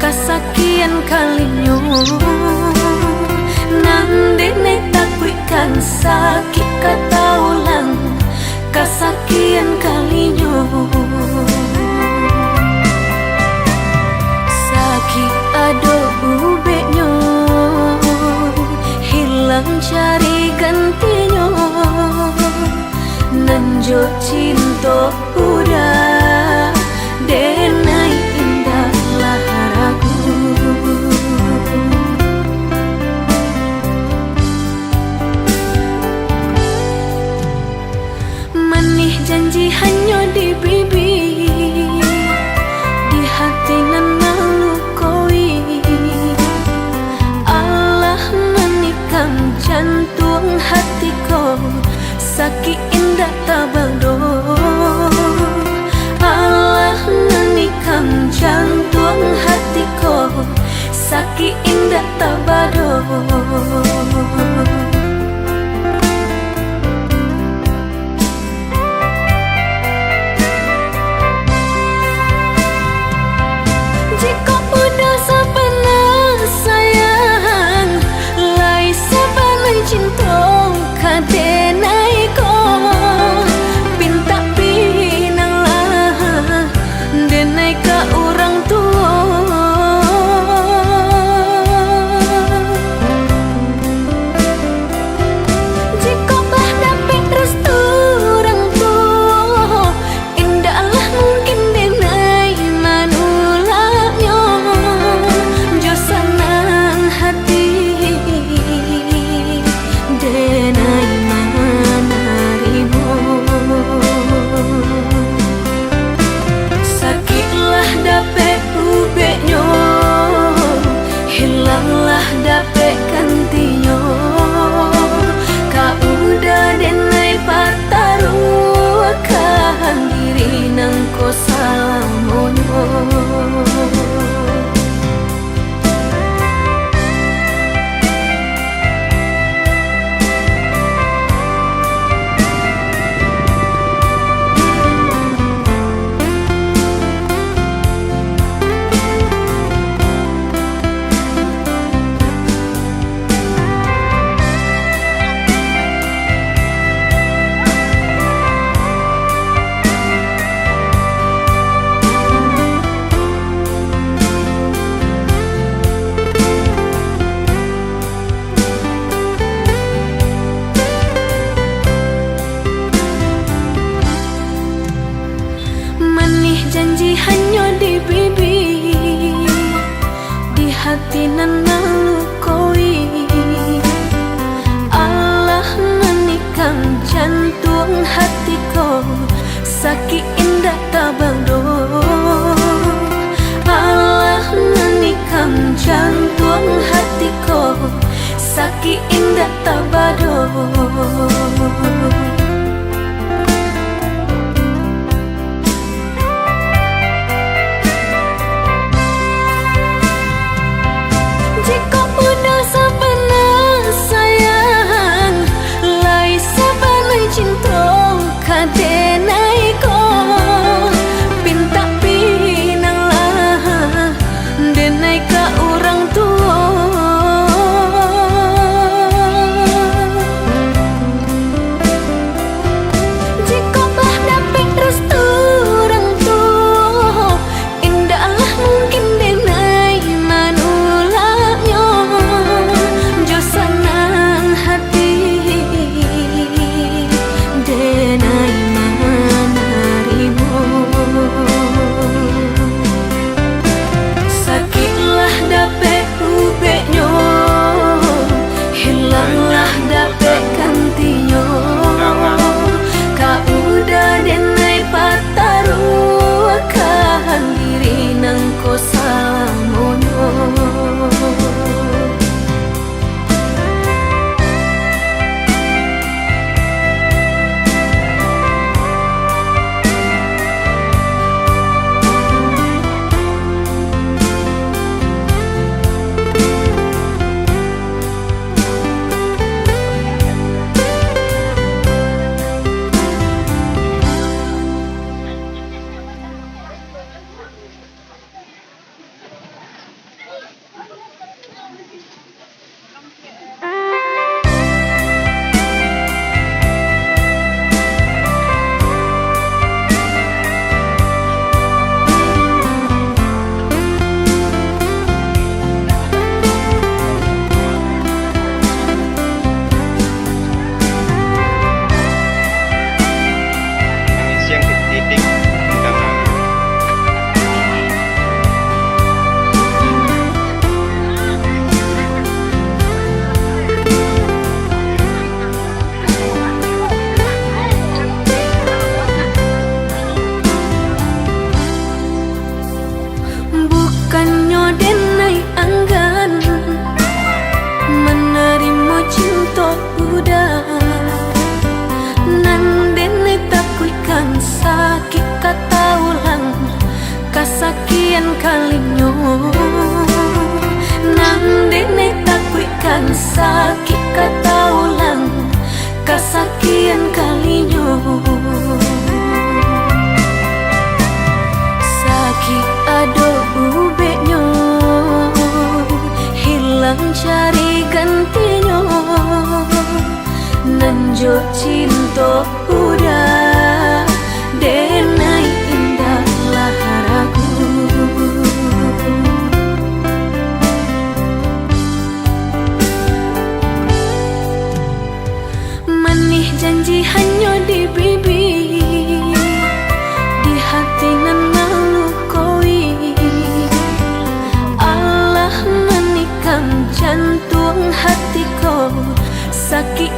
Kasakian kalinya nandene takwikan sakit kata ulang kasakian kalinya sakit ado ubeknya hilang cari gantinya nanjo cinta udah denai indah laharaku manih janji hanya di bibir di hati nan melukoi Allah menikam jantung hatiku sakit indah tabado Allah menikam jantung hatiku sakit indah tabado jika udah sepenuh sayang lai sepenuh cinta kadenai ko pinta pinang lah denai ka orang tua jika bah dapat restu orang tua indahlah mungkin denai manulanya jo senang hati denai sakitlah dapet ubeknya hilanglah dapet gantinya kau udah denai pataruakan diri nang ko salamonyo janji hanya di bibir di hati nan melukoi Allah menikam jantung hatiku sakit indah tabado Allah menikam jantung hatiku sakit indah tabado denai ko pinta pinang lah denai ka orang tua kan sakit kata ulang kesekian kalinya. Sakit ado ubeknya, hilang cari gantinya. Nanjo cinta udah denai indah laharaku. Manih janji hanya di bibir, di hati nan melukoi. Allah menikam jantung hatiku sakit